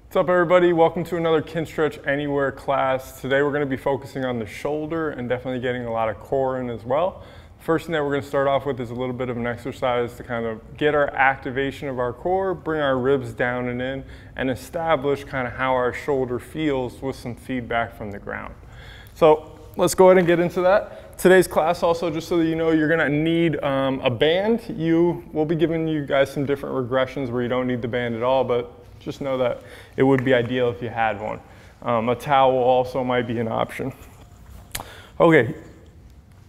What's up, everybody? Welcome to another Kinstretch Anywhere class. Today we're going to be focusing on the shoulder and definitely getting a lot of core in as well. First thing that we're going to start off with is a little bit of an exercise to kind of get our activation of our core, bring our ribs down and in, and establish kind of how our shoulder feels with some feedback from the ground. So let's go ahead and get into that. Today's class also, just so that you know, you're going to need a band. We'll be giving you guys some different regressions where you don't need the band at all, but just know that it would be ideal if you had one. A towel also might be an option. Okay,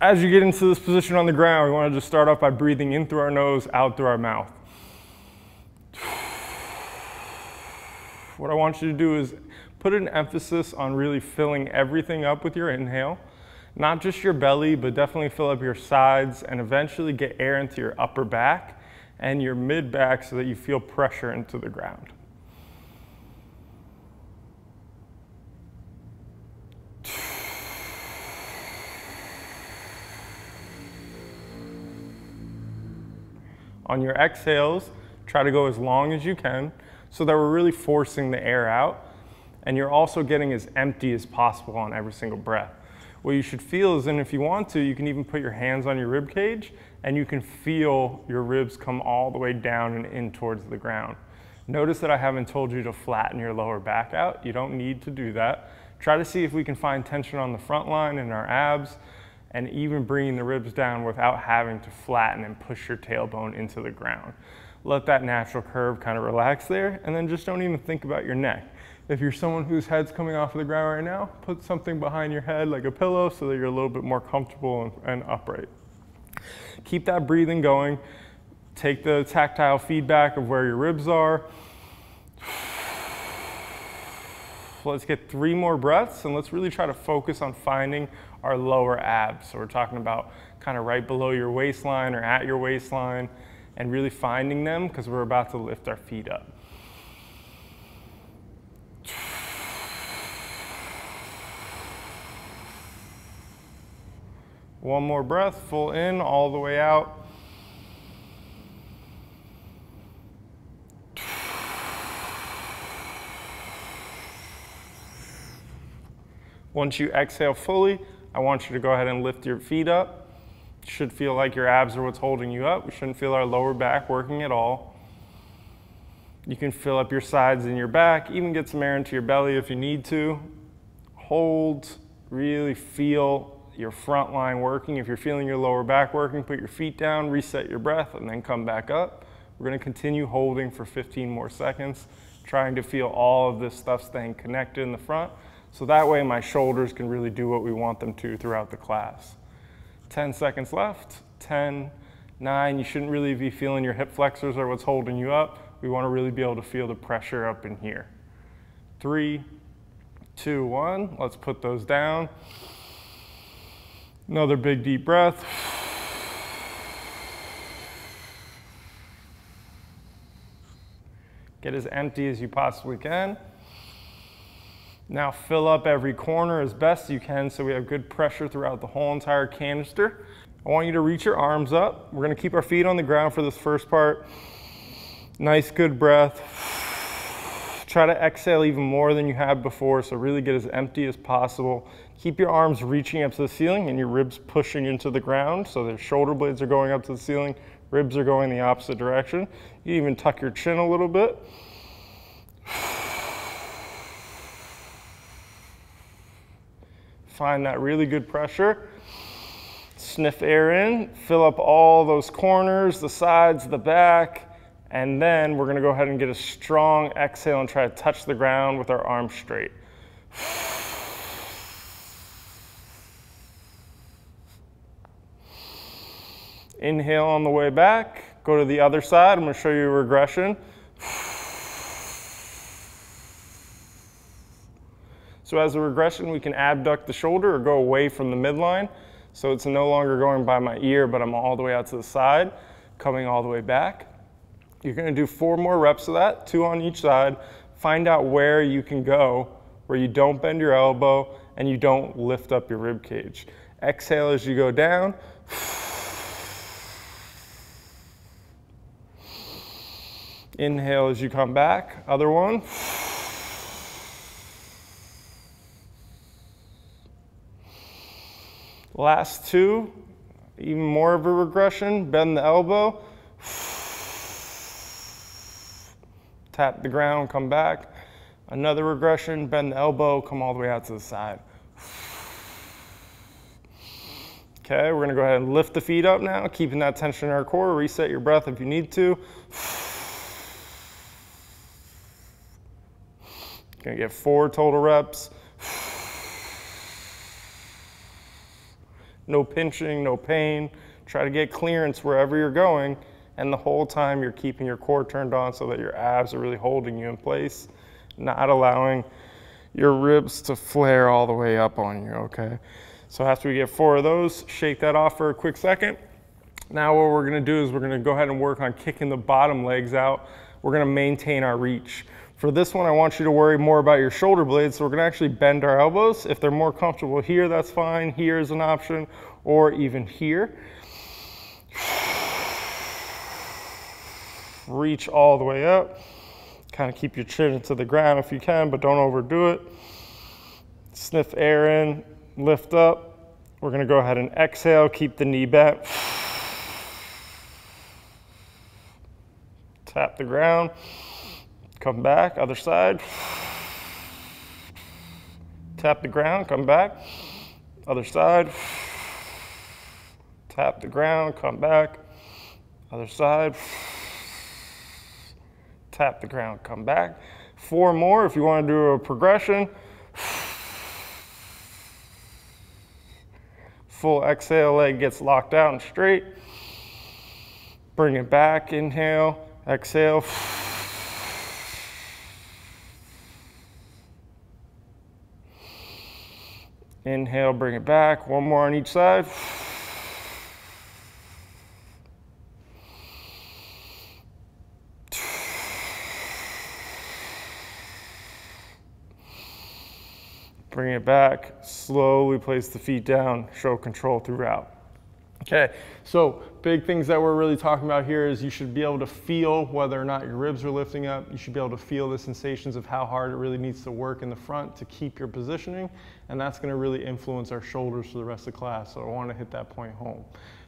as you get into this position on the ground, we want to just start off by breathing in through our nose, out through our mouth. What I want you to do is put an emphasis on really filling everything up with your inhale. Not just your belly, but definitely fill up your sides and eventually get air into your upper back and your mid back so that you feel pressure into the ground. On your exhales, try to go as long as you can so that we're really forcing the air out, and you're also getting as empty as possible on every single breath. What you should feel is, and if you want to, you can even put your hands on your rib cage and you can feel your ribs come all the way down and in towards the ground. Notice that I haven't told you to flatten your lower back out. You don't need to do that. Try to see if we can find tension on the front line and our abs, and even bringing the ribs down without having to flatten and push your tailbone into the ground. Let that natural curve kind of relax there, and then just don't even think about your neck. If you're someone whose head's coming off of the ground right now, put something behind your head like a pillow so that you're a little bit more comfortable and upright. Keep that breathing going. Take the tactile feedback of where your ribs are. Let's get 3 more breaths, and let's really try to focus on finding our lower abs. So we're talking about kind of right below your waistline or at your waistline, and really finding them because we're about to lift our feet up. One more breath, full in, all the way out. Once you exhale fully, I want you to go ahead and lift your feet up. You should feel like your abs are what's holding you up. We shouldn't feel our lower back working at all. You can fill up your sides and your back, even get some air into your belly if you need to. Hold, really feel your front line working. If you're feeling your lower back working, put your feet down, reset your breath, and then come back up. We're going to continue holding for 15 more seconds, trying to feel all of this stuff staying connected in the front. So that way my shoulders can really do what we want them to throughout the class. 10 seconds left, 10, 9, you shouldn't really be feeling your hip flexors are what's holding you up. We want to really be able to feel the pressure up in here. 3, 2, 1, let's put those down. Another big deep breath. Get as empty as you possibly can. Now fill up every corner as best you can so we have good pressure throughout the whole entire canister. I want you to reach your arms up. We're going to keep our feet on the ground for this first part. Nice, good breath. Try to exhale even more than you have before, so really get as empty as possible. Keep your arms reaching up to the ceiling and your ribs pushing into the ground, so the shoulder blades are going up to the ceiling, ribs are going the opposite direction. You even tuck your chin a little bit. Find that really good pressure. Sniff air in, fill up all those corners, the sides, the back, and then we're gonna go ahead and get a strong exhale and try to touch the ground with our arms straight. Inhale on the way back, go to the other side. I'm gonna show you a regression. So as a regression, we can abduct the shoulder or go away from the midline. So it's no longer going by my ear, but I'm all the way out to the side, coming all the way back. You're gonna do 4 more reps of that, 2 on each side. Find out where you can go, where you don't bend your elbow and you don't lift up your rib cage. Exhale as you go down. Inhale as you come back, other one. Last two, even more of a regression, bend the elbow, tap the ground, come back. Another regression, bend the elbow, come all the way out to the side. Okay, we're gonna go ahead and lift the feet up now, keeping that tension in our core. Reset your breath if you need to. Gonna get 4 total reps. No pinching, no pain. Try to get clearance wherever you're going, and the whole time you're keeping your core turned on so that your abs are really holding you in place, not allowing your ribs to flare all the way up on you, okay? So after we get 4 of those, shake that off for a quick second. Now what we're gonna do is we're gonna go ahead and work on kicking the bottom legs out. We're gonna maintain our reach. For this one, I want you to worry more about your shoulder blades, so we're gonna actually bend our elbows. If they're more comfortable here, that's fine. Here is an option, or even here. Reach all the way up. Kind of keep your chin into the ground if you can, but don't overdo it. Sniff air in, lift up. We're gonna go ahead and exhale, keep the knee bent. Tap the ground. Come back, other side. Tap the ground, come back. Other side. Tap the ground, come back. Other side. Tap the ground, come back. 4 more if you want to do a progression. Full exhale, leg gets locked out and straight. Bring it back, inhale, exhale. Inhale, bring it back. 1 more on each side. Bring it back. Slowly place the feet down. Show control throughout. Okay, so big things that we're really talking about here is you should be able to feel whether or not your ribs are lifting up. You should be able to feel the sensations of how hard it really needs to work in the front to keep your positioning, and that's going to really influence our shoulders for the rest of the class, so I want to hit that point home.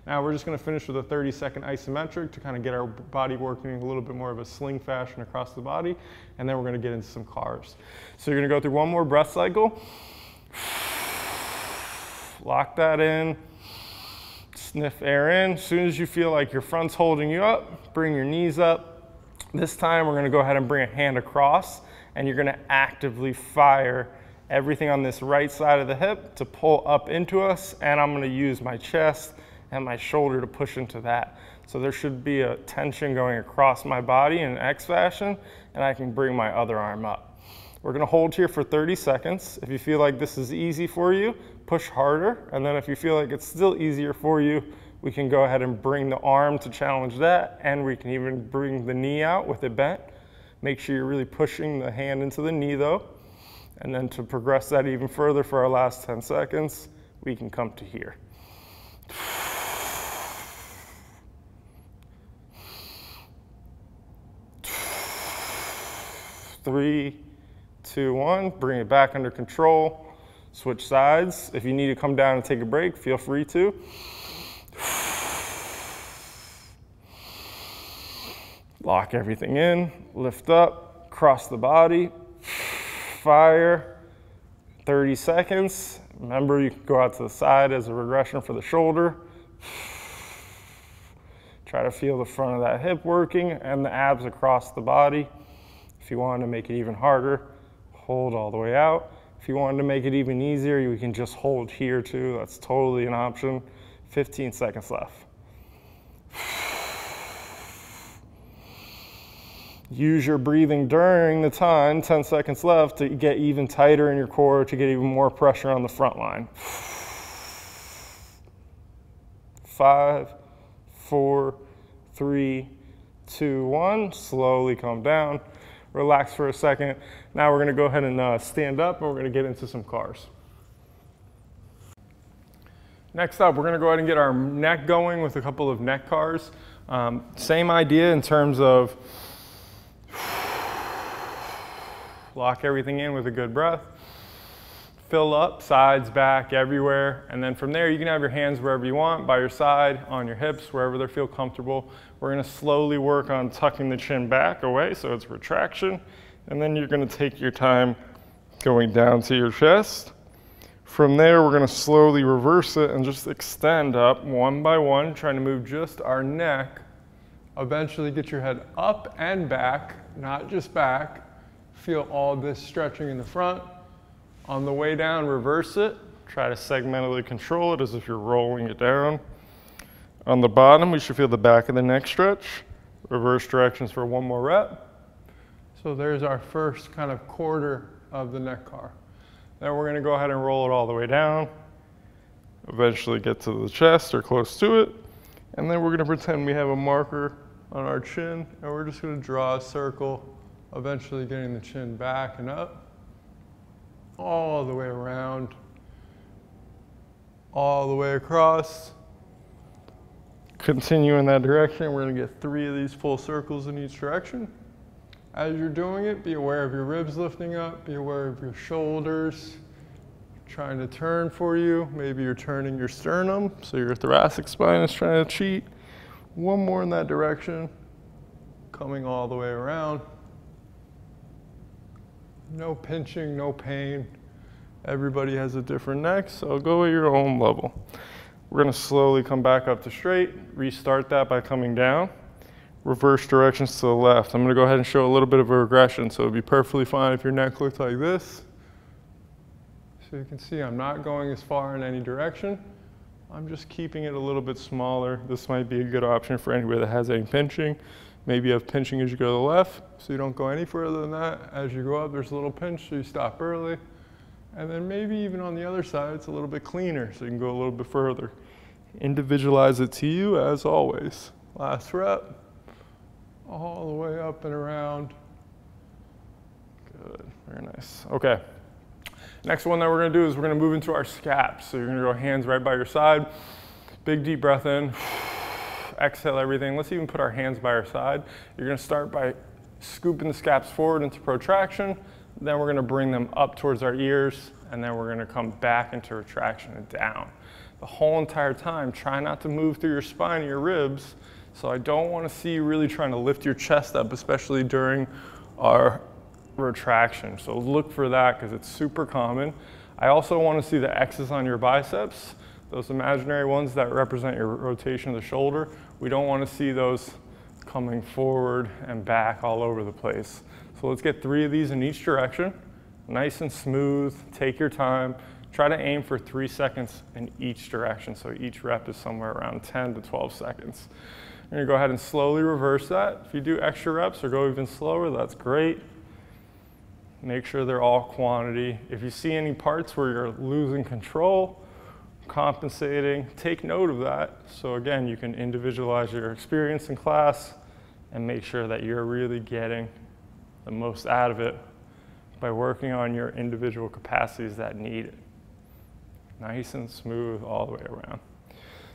Now we're just going to finish with a 30-second isometric to kind of get our body working a little bit more of a sling fashion across the body, and then we're going to get into some cars. So you're going to go through 1 more breath cycle. Lock that in. Sniff air in. As soon as you feel like your front's holding you up, bring your knees up. This time we're gonna go ahead and bring a hand across, and you're gonna actively fire everything on this right side of the hip to pull up into us, and I'm gonna use my chest and my shoulder to push into that. So there should be a tension going across my body in an X fashion, and I can bring my other arm up. We're gonna hold here for 30 seconds. If you feel like this is easy for you, push harder. And then if you feel like it's still easier for you, we can go ahead and bring the arm to challenge that, and we can even bring the knee out with it bent. Make sure you're really pushing the hand into the knee though. And then to progress that even further for our last 10 seconds, we can come to here. Three, 2, 1, bring it back under control. Switch sides. If you need to come down and take a break, feel free to. Lock everything in, lift up, cross the body, fire, 30 seconds. Remember, you can go out to the side as a regression for the shoulder. Try to feel the front of that hip working and the abs across the body. If you want to make it even harder, hold all the way out. If you wanted to make it even easier, you can just hold here too. That's totally an option. 15 seconds left. Use your breathing during the time, 10 seconds left, to get even tighter in your core, to get even more pressure on the front line. 5, 4, 3, 2, 1. Slowly come down. Relax for a second. Now we're gonna go ahead and stand up, and we're gonna get into some cars. Next up, we're gonna go ahead and get our neck going with a couple of neck cars. Same idea in terms of lock everything in with a good breath. fill up, sides, back, everywhere. And then from there, you can have your hands wherever you want, by your side, on your hips, wherever they feel comfortable. We're gonna slowly work on tucking the chin back away, so it's retraction. And then you're gonna take your time going down to your chest. From there, we're gonna slowly reverse it and just extend up one by one, trying to move just our neck. Eventually get your head up and back, not just back. Feel all this stretching in the front. On the way down, reverse it. Try to segmentally control it as if you're rolling it down. On the bottom, we should feel the back of the neck stretch. Reverse directions for one more rep. So there's our first kind of quarter of the neck car. Then we're gonna go ahead and roll it all the way down. Eventually get to the chest or close to it. And then we're gonna pretend we have a marker on our chin, and we're just gonna draw a circle, eventually getting the chin back and up, all the way around, all the way across. Continue in that direction. We're gonna get 3 of these full circles in each direction. As you're doing it, be aware of your ribs lifting up, be aware of your shoulders trying to turn for you. Maybe you're turning your sternum, so your thoracic spine is trying to cheat. One more in that direction, coming all the way around. No pinching, no pain. Everybody has a different neck, so go at your own level. We're gonna slowly come back up to straight, restart that by coming down. Reverse directions to the left. I'm gonna go ahead and show a little bit of a regression, so it'd be perfectly fine if your neck looked like this. So you can see I'm not going as far in any direction. I'm just keeping it a little bit smaller. This might be a good option for anybody that has any pinching. Maybe you have pinching as you go to the left, so you don't go any further than that. As you go up, there's a little pinch, so you stop early. And then maybe even on the other side, it's a little bit cleaner, so you can go a little bit further. Individualize it to you, as always. Last rep. All the way up and around. Good, very nice. Okay. Next one that we're gonna do is we're gonna move into our scaps. So you're gonna go hands right by your side. Big deep breath in. Exhale everything. Let's even put our hands by our side. You're gonna start by scooping the scaps forward into protraction. Then we're gonna bring them up towards our ears, and then we're gonna come back into retraction and down. The whole entire time, try not to move through your spine or your ribs. So I don't wanna see you really trying to lift your chest up, especially during our retraction. So look for that because it's super common. I also wanna see the X's on your biceps, those imaginary ones that represent your rotation of the shoulder. We don't wanna see those coming forward and back all over the place. So let's get 3 of these in each direction. Nice and smooth, take your time. Try to aim for 3 seconds in each direction. So each rep is somewhere around 10 to 12 seconds. You're gonna go ahead and slowly reverse that. If you do extra reps or go even slower, that's great. Make sure they're all quantity. If you see any parts where you're losing control, compensating, take note of that. So again, you can individualize your experience in class and make sure that you're really getting the most out of it by working on your individual capacities that need it. Nice and smooth all the way around.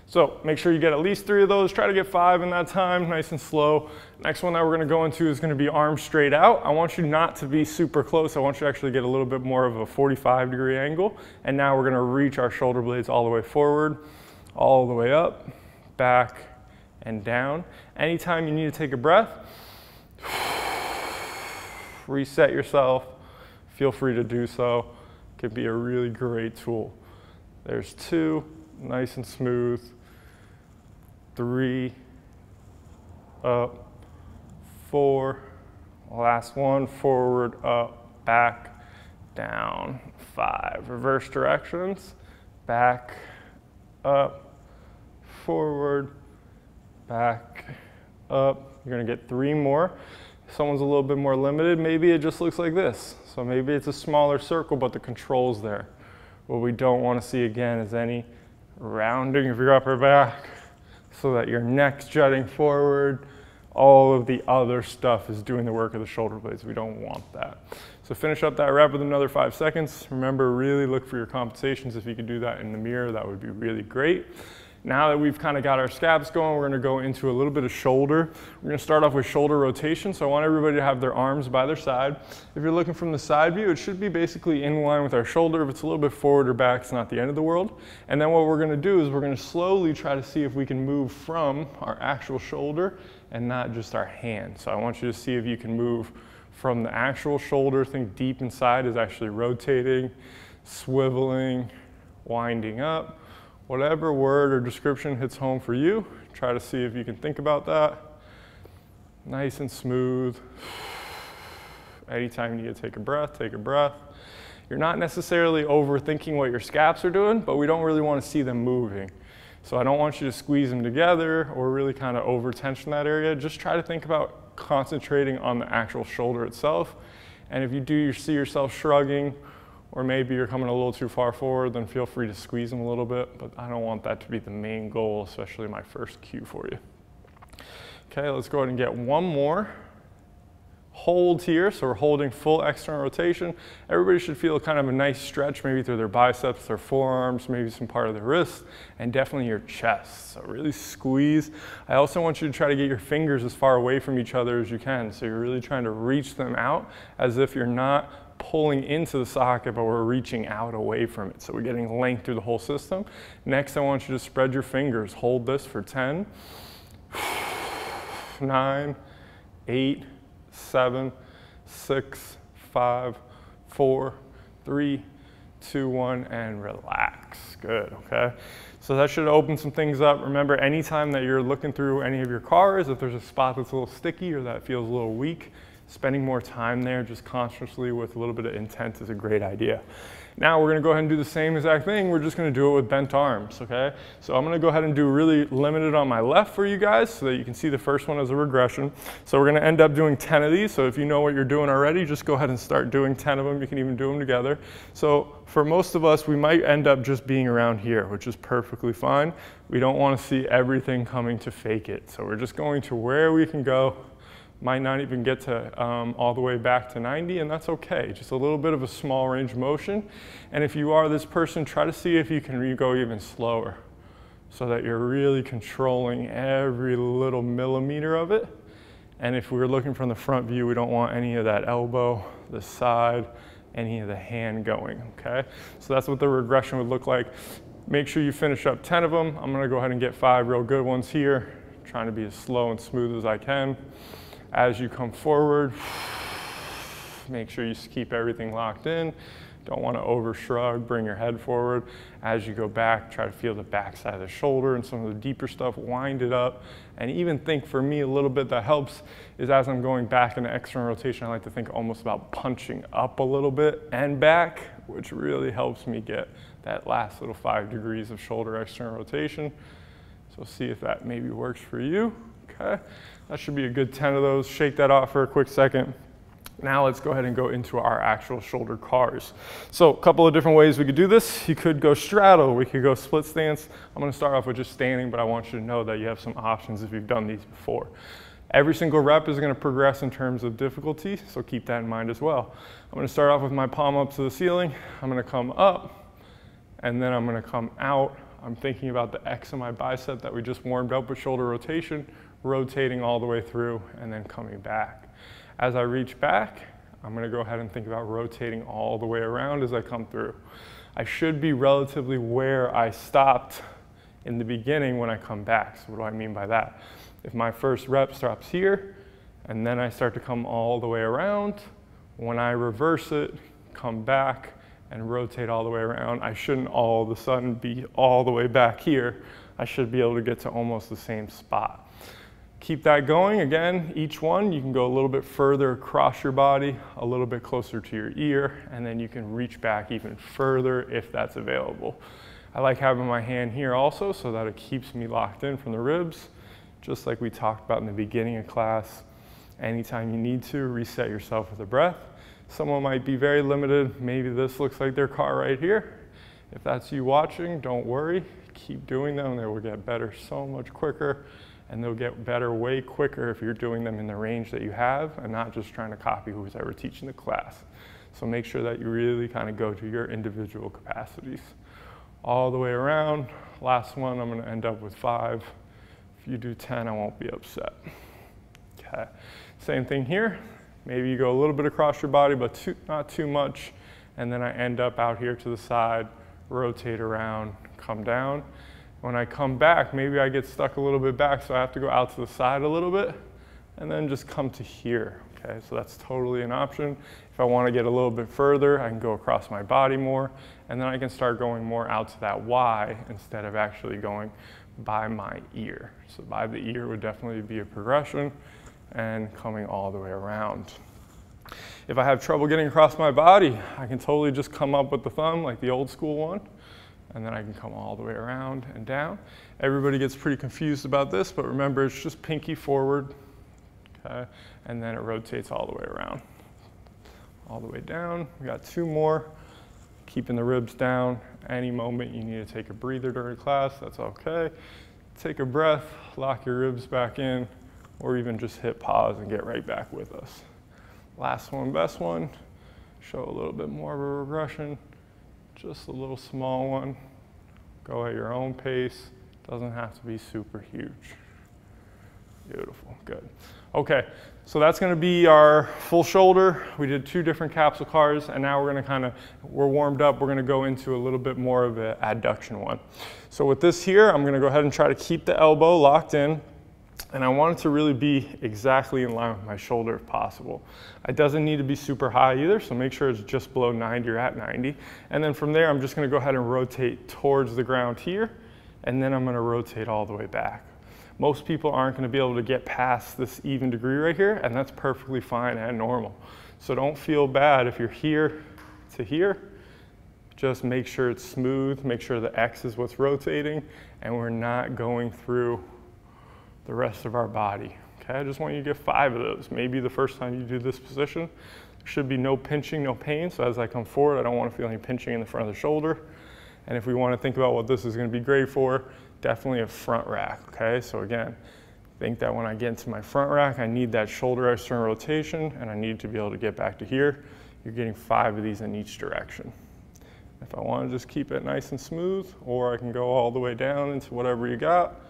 So make sure you get at least 3 of those. Try to get 5 in that time, nice and slow. Next one that we're gonna go into is gonna be arms straight out. I want you not to be super close. I want you to actually get a little bit more of a 45-degree angle. And now we're gonna reach our shoulder blades all the way forward, all the way up, back, and down. Anytime you need to take a breath, reset yourself. Feel free to do so. It could be a really great tool. There's 2, nice and smooth. 3, up, 4, last one, forward, up, back, down, 5. Reverse directions, back, up, forward, back, up. You're gonna get 3 more. If someone's a little bit more limited, maybe it just looks like this. So maybe it's a smaller circle, but the control's there. What we don't wanna see again is any rounding of your upper back, so that your neck's jutting forward. All of the other stuff is doing the work of the shoulder blades. We don't want that. So finish up that rep with another 5 seconds. Remember, really look for your compensations. If you could do that in the mirror, that would be really great. Now that we've kind of got our scaps going, we're gonna go into a little bit of shoulder. We're gonna start off with shoulder rotation. So I want everybody to have their arms by their side. If you're looking from the side view, it should be basically in line with our shoulder. If it's a little bit forward or back, it's not the end of the world. And then what we're gonna do is we're gonna slowly try to see if we can move from our actual shoulder and not just our hand. So I want you to see if you can move from the actual shoulder. Think deep inside is actually rotating, swiveling, winding up. Whatever word or description hits home for you, try to see if you can think about that. Nice and smooth. Anytime you need to take a breath, take a breath. You're not necessarily overthinking what your scaps are doing, but we don't really want to see them moving. So I don't want you to squeeze them together or really kind of over tension that area. Just try to think about concentrating on the actual shoulder itself. And if you do see yourself shrugging, or maybe you're coming a little too far forward, then feel free to squeeze them a little bit, but I don't want that to be the main goal, especially my first cue for you. Okay, let's go ahead and get one more. Hold here, so we're holding full external rotation. Everybody should feel kind of a nice stretch, maybe through their biceps, their forearms, maybe some part of their wrist, and definitely your chest. So really squeeze. I also want you to try to get your fingers as far away from each other as you can. So you're really trying to reach them out as if you're not pulling into the socket, but we're reaching out away from it. So we're getting length through the whole system. Next, I want you to spread your fingers. Hold this for 10, 9, 8, 7, 6, 5, 4, 3, 2, 1, and relax. Good, okay? So that should open some things up. Remember, anytime that you're looking through any of your cars, if there's a spot that's a little sticky or that feels a little weak, spending more time there just consciously with a little bit of intent is a great idea. Now we're gonna go ahead and do the same exact thing. We're just gonna do it with bent arms, okay? So I'm gonna go ahead and do really limited on my left for you guys so that you can see the first one as a regression. So we're gonna end up doing 10 of these. So if you know what you're doing already, just go ahead and start doing 10 of them. You can even do them together. So for most of us, we might end up just being around here, which is perfectly fine. We don't wanna see everything coming to fake it. So we're just going to where we can go. Might not even get to all the way back to 90, and that's okay. Just a little bit of a small range of motion. And if you are this person, try to see if you can go even slower so that you're really controlling every little millimeter of it. And if we're looking from the front view, we don't want any of that elbow, the side, any of the hand going, okay? So that's what the regression would look like. Make sure you finish up 10 of them. I'm gonna go ahead and get 5 real good ones here, trying to be as slow and smooth as I can. As you come forward, make sure you keep everything locked in. Don't want to over shrug, bring your head forward. As you go back, try to feel the back side of the shoulder and some of the deeper stuff, wind it up. And even think, for me, a little bit that helps is as I'm going back into external rotation, I like to think almost about punching up a little bit and back, which really helps me get that last little 5 degrees of shoulder external rotation. So see if that maybe works for you, okay? That should be a good 10 of those. Shake that off for a quick second. Now let's go ahead and go into our actual shoulder cars. So a couple of different ways we could do this. You could go straddle, we could go split stance. I'm gonna start off with just standing, but I want you to know that you have some options if you've done these before. Every single rep is gonna progress in terms of difficulty, so keep that in mind as well. I'm gonna start off with my palm up to the ceiling. I'm gonna come up, and then I'm gonna come out. I'm thinking about the X of my bicep that we just warmed up with shoulder rotation, rotating all the way through and then coming back. As I reach back, I'm gonna go ahead and think about rotating all the way around as I come through. I should be relatively where I stopped in the beginning when I come back. So what do I mean by that? If my first rep stops here and then I start to come all the way around, when I reverse it, come back and rotate all the way around, I shouldn't all of a sudden be all the way back here. I should be able to get to almost the same spot. Keep that going. Again, each one, you can go a little bit further across your body, a little bit closer to your ear, and then you can reach back even further if that's available. I like having my hand here also so that it keeps me locked in from the ribs, just like we talked about in the beginning of class. Anytime you need to, reset yourself with a breath. Someone might be very limited. Maybe this looks like their car right here. If that's you watching, don't worry. Keep doing them. They will get better so much quicker. And they'll get better way quicker if you're doing them in the range that you have and not just trying to copy who's ever teaching the class. So make sure that you really kind of go to your individual capacities. all the way around. Last one, I'm gonna end up with 5. If you do 10, I won't be upset. Okay, same thing here. Maybe you go a little bit across your body, but not too much. And then I end up out here to the side, rotate around, come down. When I come back, maybe I get stuck a little bit back, so I have to go out to the side a little bit, and then just come to here. Okay, so that's totally an option. If I want to get a little bit further, I can go across my body more, and then I can start going more out to that Y instead of actually going by my ear. So by the ear would definitely be a progression, and coming all the way around. If I have trouble getting across my body, I can totally just come up with the thumb like the old school one, and then I can come all the way around and down. Everybody gets pretty confused about this, but remember it's just pinky forward, okay? And then it rotates all the way around. All the way down. We got 2 more. Keeping the ribs down. Any moment you need to take a breather during class, that's okay. Take a breath, lock your ribs back in, or even just hit pause and get right back with us. Last one, best one. Show a little bit more of a regression. Just a little small one. Go at your own pace. Doesn't have to be super huge. Beautiful, good. Okay, so that's gonna be our full shoulder. We did 2 different capsule cars, and now we're warmed up. We're gonna go into a little bit more of an adduction one. So with this here, I'm gonna go ahead and try to keep the elbow locked in, and I want it to really be exactly in line with my shoulder if possible. It doesn't need to be super high either, so make sure it's just below 90 or at 90. And then from there, I'm just gonna go ahead and rotate towards the ground here, and then I'm gonna rotate all the way back. Most people aren't gonna be able to get past this even degree right here, and that's perfectly fine and normal. So don't feel bad if you're here to here. Just make sure it's smooth, make sure the X is what's rotating, and we're not going through the rest of our body. Okay, I just want you to get 5 of those. Maybe the first time you do this position, there should be no pinching, no pain. So as I come forward, I don't want to feel any pinching in the front of the shoulder. And if we want to think about what this is going to be great for, definitely a front rack. Okay, so again, think that when I get into my front rack, I need that shoulder external rotation, and I need to be able to get back to here. You're getting 5 of these in each direction. If I want to just keep it nice and smooth, or I can go all the way down into whatever you got,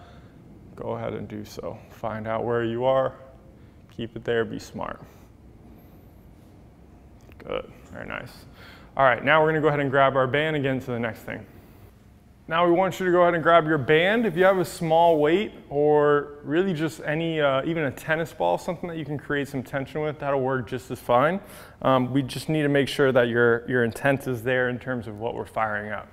go ahead and do so. Find out where you are, keep it there, be smart. Good, very nice. All right, now we're gonna go ahead and grab our band and get into the next thing. Now we want you to go ahead and grab your band. If you have a small weight or really just any, even a tennis ball, something that you can create some tension with, that'll work just as fine. We just need to make sure that your intent is there in terms of what we're firing up.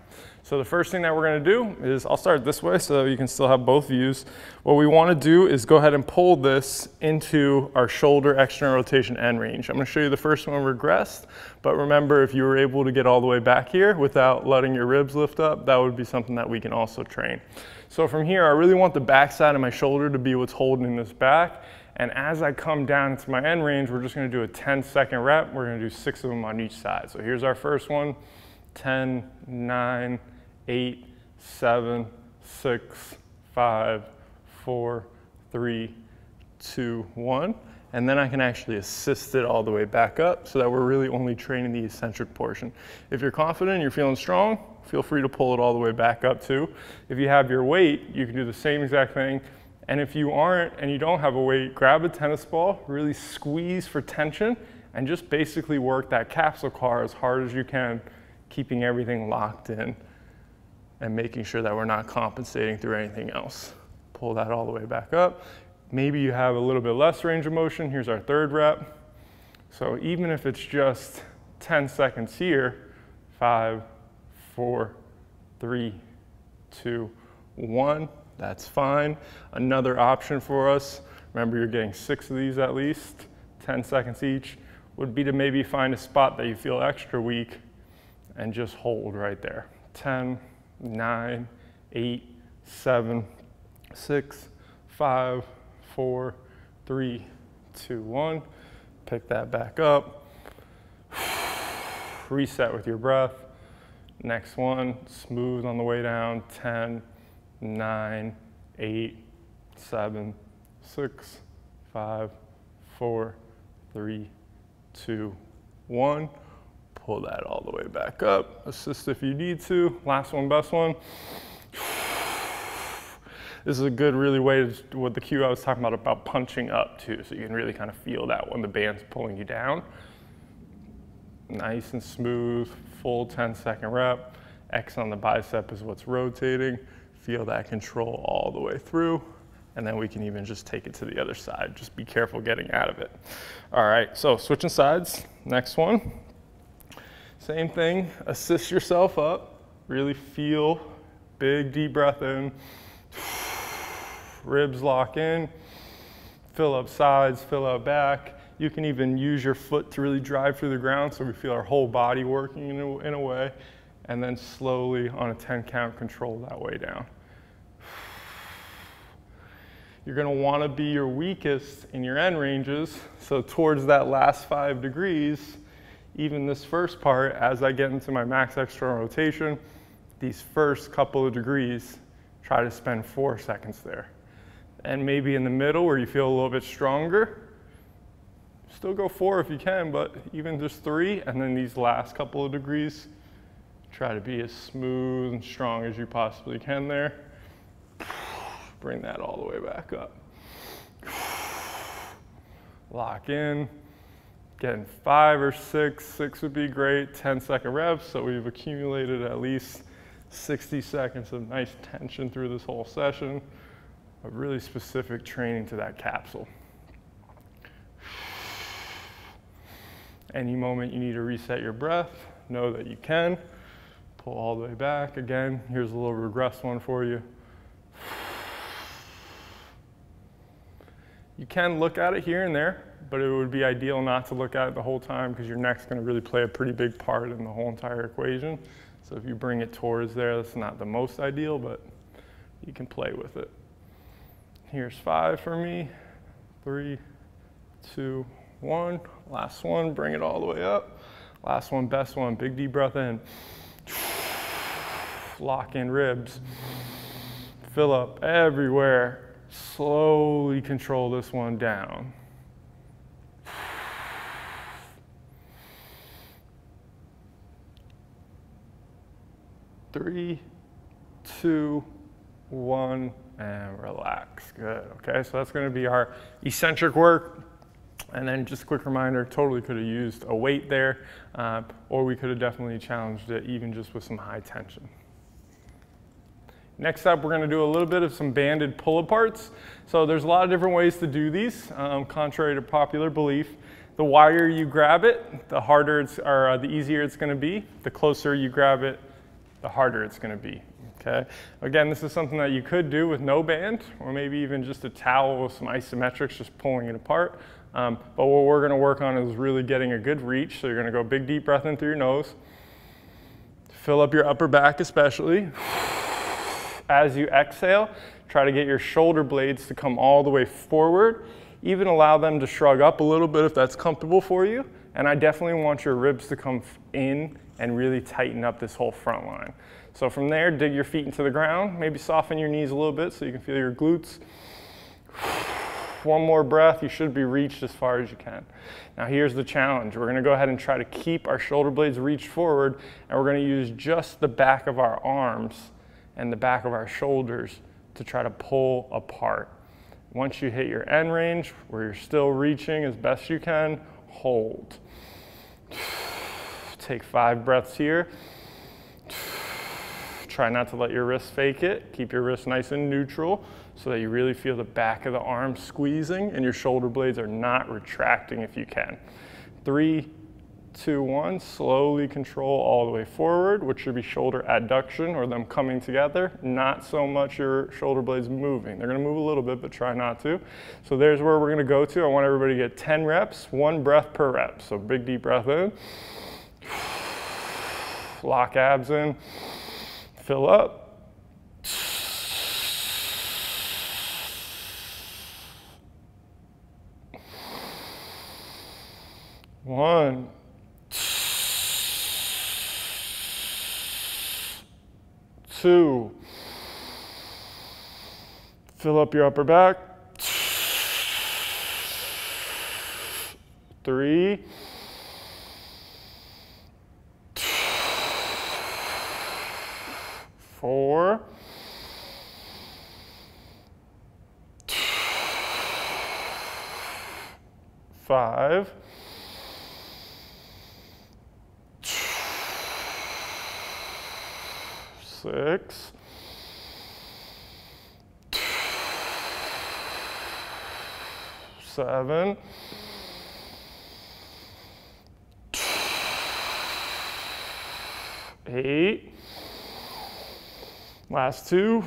So the first thing that we're gonna do is, I'll start this way so you can still have both views. What we wanna do is go ahead and pull this into our shoulder external rotation end range. I'm gonna show you the first one regressed, but remember if you were able to get all the way back here without letting your ribs lift up, that would be something that we can also train. So from here, I really want the back side of my shoulder to be what's holding this back. And as I come down into my end range, we're just gonna do a 10-second rep. We're gonna do 6 of them on each side. So here's our first one, 10, 9, 8, 7, 6, 5, 4, 3, 2, 1. And then I can actually assist it all the way back up so that we're really only training the eccentric portion. If you're confident, you're feeling strong, feel free to pull it all the way back up too. If you have your weight, you can do the same exact thing. And if you aren't and you don't have a weight, grab a tennis ball, really squeeze for tension, and just basically work that capsule car as hard as you can, keeping everything locked in and making sure that we're not compensating through anything else. Pull that all the way back up. Maybe you have a little bit less range of motion. Here's our 3rd rep. So even if it's just 10 seconds here, 5, 4, 3, 2, 1, that's fine. Another option for us, remember you're getting 6 of these at least, 10 seconds each, would be to maybe find a spot that you feel extra weak and just hold right there. 10, 9, 8, 7, 6, 5, 4, 3, 2, 1. Pick that back up. Reset with your breath. Next one, smooth on the way down. 10, 9, 8, 7, 6, 5, 4, 3, 2, 1. Pull that all the way back up. Assist if you need to. Last one, best one. This is a good really way to, what the cue I was talking about punching up too. So you can really kind of feel that when the band's pulling you down. Nice and smooth, full 10-second rep. X on the bicep is what's rotating. Feel that control all the way through. And then we can even just take it to the other side. Just be careful getting out of it. All right, so switching sides. Next one. Same thing, assist yourself up. Really feel, big deep breath in. Ribs lock in. Fill up sides, fill up back. You can even use your foot to really drive through the ground so we feel our whole body working in a way. And then slowly on a 10 count, control that way down. You're gonna wanna be your weakest in your end ranges. So towards that last 5 degrees, even this first part, as I get into my max external rotation, these first couple of degrees, try to spend 4 seconds there. And maybe in the middle where you feel a little bit stronger, still go 4 if you can, but even just 3, and then these last couple of degrees, try to be as smooth and strong as you possibly can there. Bring that all the way back up. Lock in. Getting 5 or 6, 6 would be great, 10-second reps, so we've accumulated at least 60 seconds of nice tension through this whole session, of really specific training to that capsule. Any moment you need to reset your breath, know that you can. Pull all the way back. Again, here's a little regress one for you. You can look at it here and there, but it would be ideal not to look at it the whole time because your neck's going to really play a pretty big part in the whole entire equation. So if you bring it towards there, that's not the most ideal, but you can play with it. Here's 5 for me. 3, 2, 1. Last one, bring it all the way up. Last one, best one. Big deep breath in. Lock in ribs. Fill up everywhere. Slowly control this one down. 3, 2, 1, and relax. Good, okay, so that's gonna be our eccentric work. And then just a quick reminder, totally could have used a weight there, or we could have definitely challenged it even just with some high tension. Next up, we're gonna do a little bit of some banded pull-aparts. So there's a lot of different ways to do these, contrary to popular belief. The wider you grab it, the harder it's, or the easier it's gonna be. The closer you grab it, the harder it's gonna be, okay? Again, this is something that you could do with no band, or maybe even just a towel with some isometrics, just pulling it apart. But what we're gonna work on is really getting a good reach. So you're gonna go big, deep breath in through your nose. Fill up your upper back especially. As you exhale, try to get your shoulder blades to come all the way forward. Even allow them to shrug up a little bit if that's comfortable for you. And I definitely want your ribs to come in and really tighten up this whole front line. So from there, dig your feet into the ground. Maybe soften your knees a little bit so you can feel your glutes. One more breath, you should be reached as far as you can. Now here's the challenge. We're gonna go ahead and try to keep our shoulder blades reached forward, and we're gonna use just the back of our arms and the back of our shoulders to try to pull apart. Once you hit your end range, where you're still reaching as best you can, hold. Take 5 breaths here. Try not to let your wrist fake it. Keep your wrist nice and neutral so that you really feel the back of the arm squeezing and your shoulder blades are not retracting if you can. 3, 2, 1, slowly control all the way forward, which should be shoulder adduction or them coming together, not so much your shoulder blades moving. They're gonna move a little bit, but try not to. So there's where we're gonna go to. I want everybody to get 10 reps, 1 breath per rep. So big deep breath in, lock abs in, fill up. One, 2, fill up your upper back. 3, 4, 5, 6, 7, 8, last 2,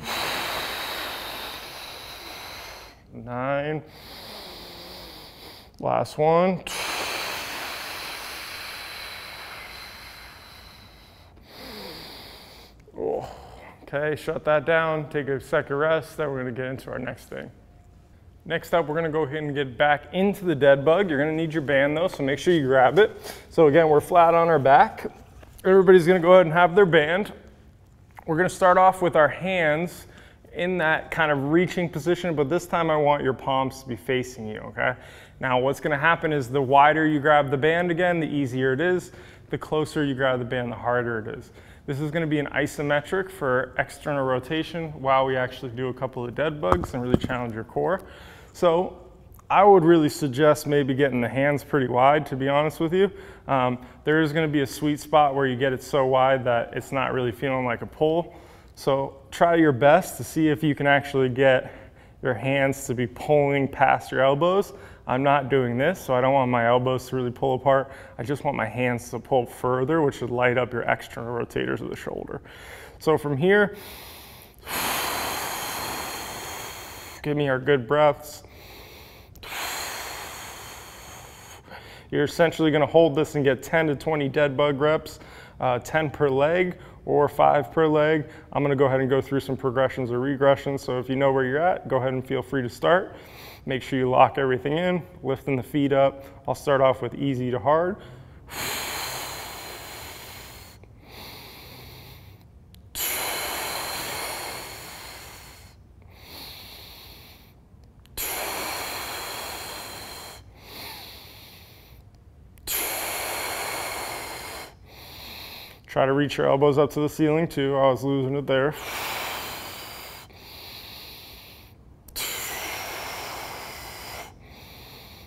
9, last 1, oh. Okay, shut that down, take a second rest, then we're gonna get into our next thing. Next up, we're gonna go ahead and get back into the dead bug. You're gonna need your band though, so make sure you grab it. So again, we're flat on our back. Everybody's gonna go ahead and have their band. We're gonna start off with our hands in that kind of reaching position, but this time I want your palms to be facing you, okay? Now what's gonna happen is the wider you grab the band again, the easier it is. The closer you grab the band, the harder it is. This is gonna be an isometric for external rotation while we actually do a couple of dead bugs and really challenge your core. So I would really suggest maybe getting the hands pretty wide, to be honest with you. There is gonna be a sweet spot where you get it so wide that it's not really feeling like a pull. So try your best to see if you can actually get your hands to be pulling past your elbows. I'm not doing this, so I don't want my elbows to really pull apart. I just want my hands to pull further, which should light up your external rotators of the shoulder. So from here, give me our good breaths. You're essentially gonna hold this and get 10 to 20 dead bug reps, 10 per leg or 5 per leg. I'm gonna go ahead and go through some progressions or regressions. So if you know where you're at, go ahead and feel free to start. Make sure you lock everything in, lifting the feet up. I'll start off with easy to hard. Try to reach your elbows up to the ceiling too. I was losing it there.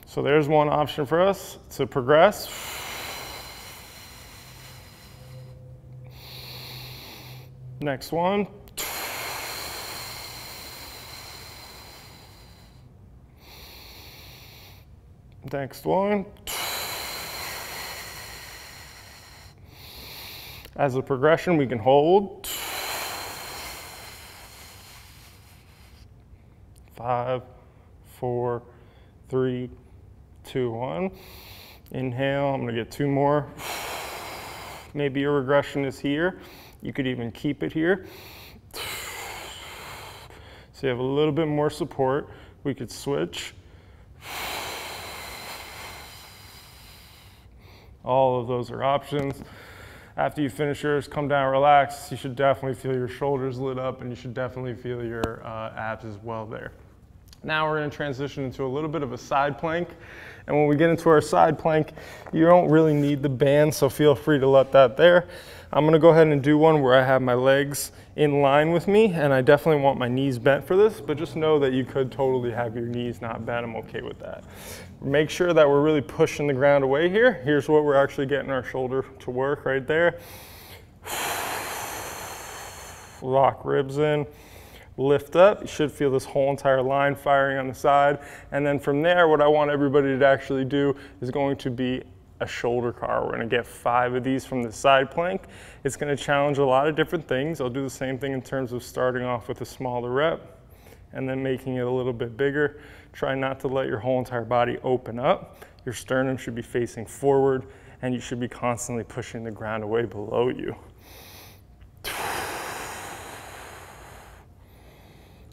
So there's one option for us to progress. Next one. Next one. As a progression, we can hold. 5, 4, 3, 2, 1. Inhale, I'm gonna get 2 more. Maybe your regression is here. You could even keep it here. So you have a little bit more support. We could switch. All of those are options. After you finish yours, come down, relax. You should definitely feel your shoulders lit up and you should definitely feel your abs as well there. Now we're gonna transition into a little bit of a side plank. And when we get into our side plank, you don't really need the band, so feel free to let that there. I'm gonna go ahead and do one where I have my legs in line with me, and I definitely want my knees bent for this, but just know that you could totally have your knees not bent. I'm okay with that. Make sure that we're really pushing the ground away here. Here's what we're actually getting our shoulder to work right there. Lock ribs in. Lift up, you should feel this whole entire line firing on the side. And then from there, what I want everybody to actually do is going to be a shoulder car. We're gonna get 5 of these from the side plank. It's gonna challenge a lot of different things. I'll do the same thing in terms of starting off with a smaller rep and then making it a little bit bigger. Try not to let your whole entire body open up. Your sternum should be facing forward and you should be constantly pushing the ground away below you.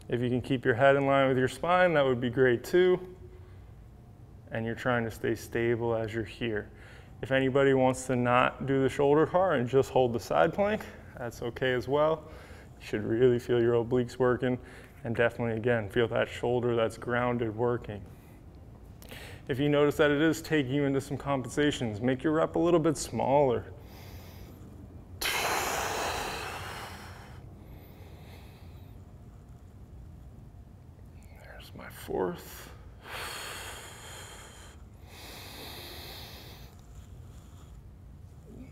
If you can keep your head in line with your spine, that would be great too. And you're trying to stay stable as you're here. If anybody wants to not do the shoulder car and just hold the side plank, that's okay as well. You should really feel your obliques working and definitely, again, feel that shoulder that's grounded working. If you notice that it is taking you into some compensations, make your rep a little bit smaller. There's my fourth.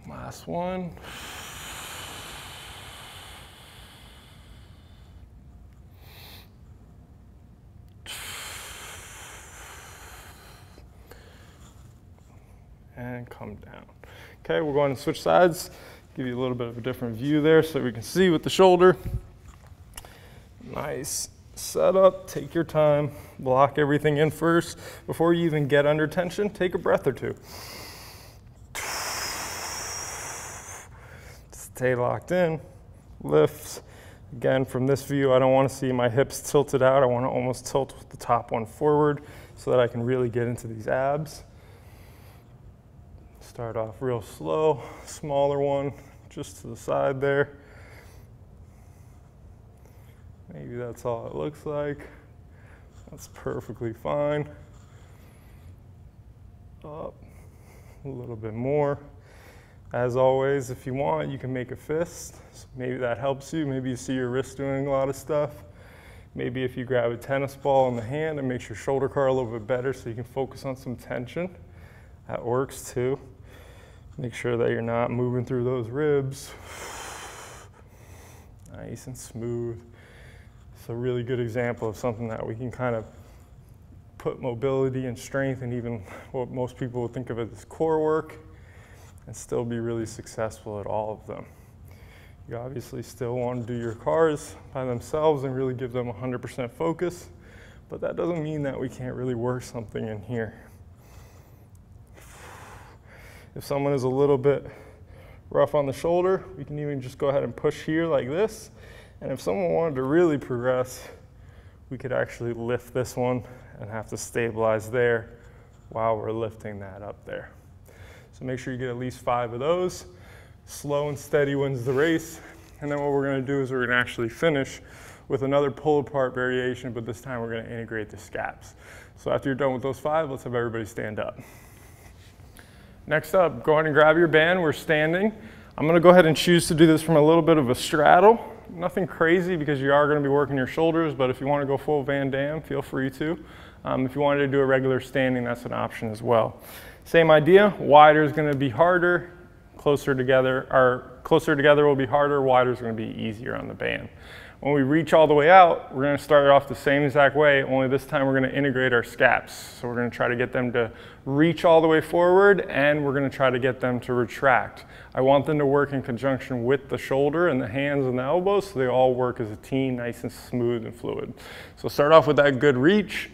Last one. And come down. Okay, we're going to switch sides. Give you a little bit of a different view there so we can see with the shoulder. Nice setup, take your time, block everything in first. Before you even get under tension, take a breath or two. Stay locked in, lift. Again, from this view, I don't want to see my hips tilted out. I want to almost tilt with the top one forward so that I can really get into these abs. Start off real slow, smaller one, just to the side there. Maybe that's all it looks like. That's perfectly fine. Up, a little bit more. As always, if you want, you can make a fist. So maybe that helps you. Maybe you see your wrist doing a lot of stuff. Maybe if you grab a tennis ball in the hand, it makes your shoulder car a little bit better so you can focus on some tension. That works too. Make sure that you're not moving through those ribs. Nice and smooth. It's a really good example of something that we can kind of put mobility and strength and even what most people would think of as core work and still be really successful at all of them. You obviously still want to do your cars by themselves and really give them 100% focus, but that doesn't mean that we can't really work something in here. If someone is a little bit rough on the shoulder, we can even just go ahead and push here like this. And if someone wanted to really progress, we could actually lift this one and have to stabilize there while we're lifting that up there. So make sure you get at least 5 of those. Slow and steady wins the race. And then what we're gonna do is we're gonna actually finish with another pull apart variation, but this time we're gonna integrate the scaps. So after you're done with those 5, let's have everybody stand up. Next up, go ahead and grab your band. We're standing. I'm gonna go ahead and choose to do this from a little bit of a straddle. Nothing crazy because you are gonna be working your shoulders, but if you wanna go full Van Damme, feel free to. If you wanted to do a regular standing, that's an option as well. Same idea, wider is gonna be harder, closer together will be harder, wider is gonna be easier on the band. When we reach all the way out, we're gonna start it off the same exact way, only this time we're gonna integrate our scaps. So we're gonna try to get them to reach all the way forward and we're gonna try to get them to retract. I want them to work in conjunction with the shoulder and the hands and the elbows so they all work as a team, nice and smooth and fluid. So start off with that good reach.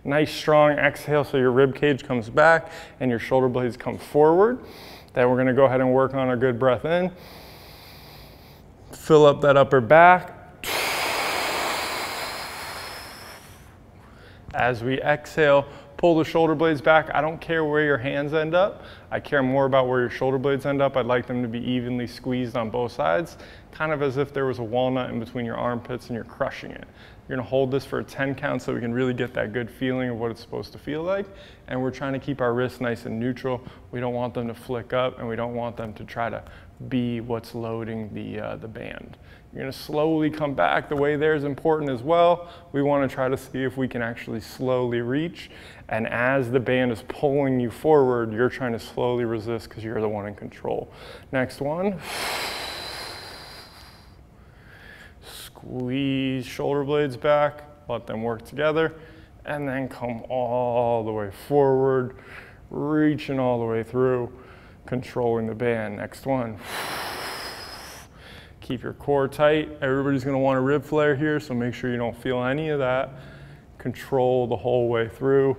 Nice strong exhale so your rib cage comes back and your shoulder blades come forward. Then we're gonna go ahead and work on a good breath in. Fill up that upper back. As we exhale, pull the shoulder blades back. I don't care where your hands end up. I care more about where your shoulder blades end up. I'd like them to be evenly squeezed on both sides, kind of as if there was a walnut in between your armpits and you're crushing it. You're gonna hold this for a 10 count so we can really get that good feeling of what it's supposed to feel like. And we're trying to keep our wrists nice and neutral. We don't want them to flick up and we don't want them to try to be what's loading the band. You're gonna slowly come back. The way there is important as well. We wanna try to see if we can actually slowly reach. And as the band is pulling you forward, you're trying to slowly resist because you're the one in control. Next one. Squeeze shoulder blades back, let them work together, and then come all the way forward, reaching all the way through, controlling the band. Next one. Keep your core tight. Everybody's gonna want a rib flare here, so make sure you don't feel any of that. Control the whole way through,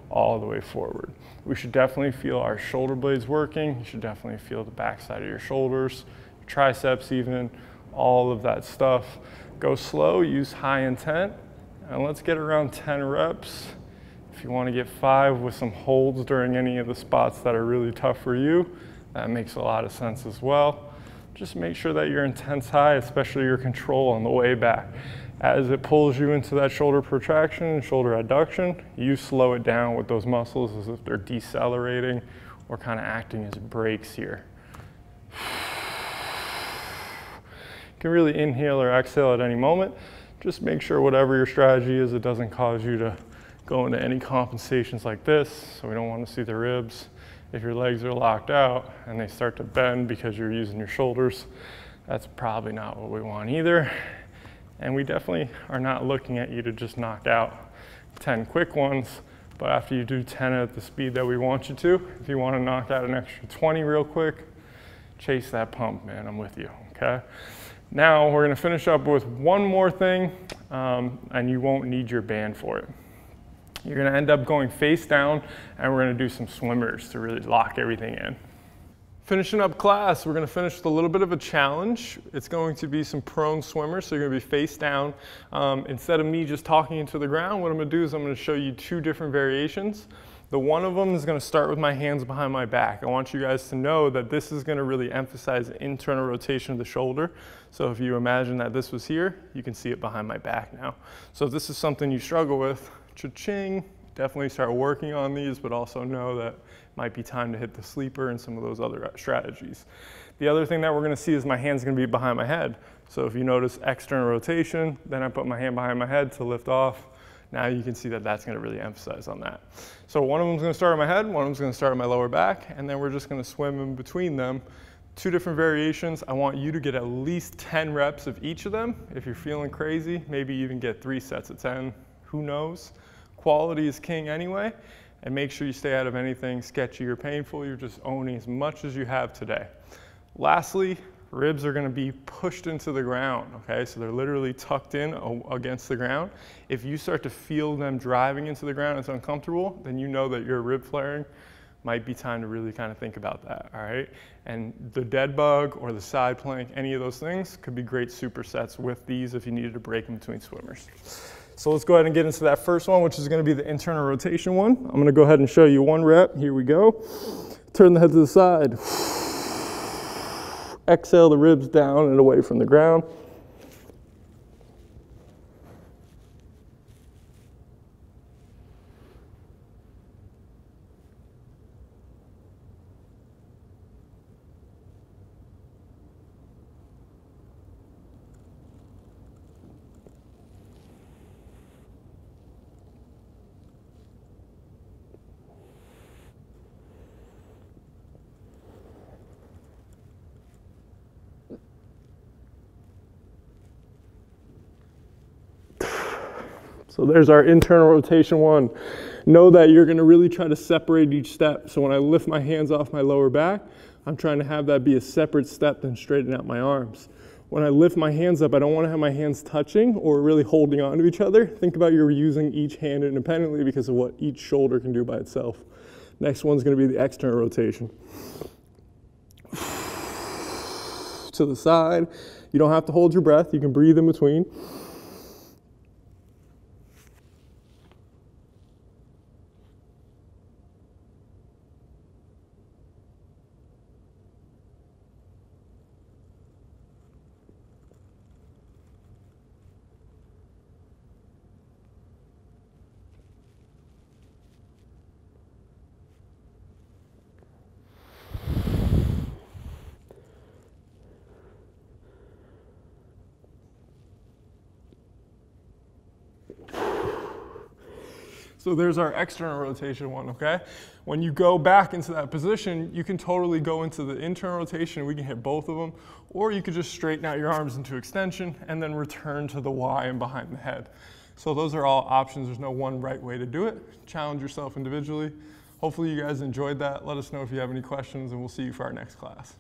all the way forward. We should definitely feel our shoulder blades working. You should definitely feel the backside of your shoulders, your triceps even, all of that stuff. Go slow, use high intent, and let's get around 10 reps. If you want to get 5 with some holds during any of the spots that are really tough for you, that makes a lot of sense as well. Just make sure that your intent's high, especially your control on the way back. As it pulls you into that shoulder protraction and shoulder adduction, you slow it down with those muscles as if they're decelerating or kind of acting as brakes here. can really inhale or exhale at any moment. Just make sure whatever your strategy is, it doesn't cause you to go into any compensations like this. So we don't want to see the ribs. If your legs are locked out and they start to bend because you're using your shoulders, that's probably not what we want either. And we definitely are not looking at you to just knock out 10 quick ones, but after you do 10 at the speed that we want you to, if you want to knock out an extra 20 real quick, chase that pump, man, I'm with you, okay? Now we're gonna finish up with one more thing, and you won't need your band for it. You're gonna end up going face down, and we're gonna do some swimmers to really lock everything in. Finishing up class, we're gonna finish with a little bit of a challenge. It's going to be some prone swimmers, so you're gonna be face down. Instead of me just talking into the ground, what I'm gonna do is I'm gonna show you 2 different variations. The one of them is gonna start with my hands behind my back. I want you guys to know that this is gonna really emphasize the internal rotation of the shoulder. So if you imagine that this was here, you can see it behind my back now. So if this is something you struggle with, cha-ching, definitely start working on these, but also know that it might be time to hit the sleeper and some of those other strategies. The other thing that we're gonna see is my hand's gonna be behind my head. So if you notice external rotation, then I put my hand behind my head to lift off. Now you can see that that's gonna really emphasize on that. So one of them's gonna start on my head, one of them's gonna start on my lower back, and then we're just gonna swim in between them. 2 different variations. I want you to get at least 10 reps of each of them. If you're feeling crazy, maybe even get 3 sets of 10, who knows? Quality is king anyway, and make sure you stay out of anything sketchy or painful. You're just owning as much as you have today. Lastly, ribs are gonna be pushed into the ground, okay? So they're literally tucked in against the ground. If you start to feel them driving into the ground and it's uncomfortable, then you know that you're rib flaring. Might be time to really kind of think about that, all right? And the dead bug or the side plank, any of those things could be great supersets with these if you needed to break in between swimmers. So let's go ahead and get into that first one, which is gonna be the internal rotation one. I'm gonna go ahead and show you 1 rep. Here we go. Turn the head to the side. Exhale the ribs down and away from the ground. So there's our internal rotation one. Know that you're gonna really try to separate each step. So when I lift my hands off my lower back, I'm trying to have that be a separate step than straighten out my arms. When I lift my hands up, I don't wanna have my hands touching or really holding on to each other. Think about you're using each hand independently because of what each shoulder can do by itself. Next one's gonna be the external rotation. To the side. You don't have to hold your breath. You can breathe in between. So there's our external rotation one, okay? When you go back into that position, you can totally go into the internal rotation. We can hit both of them, or you could just straighten out your arms into extension and then return to the Y and behind the head. So those are all options. There's no one right way to do it. Challenge yourself individually. Hopefully you guys enjoyed that. Let us know if you have any questions, and we'll see you for our next class.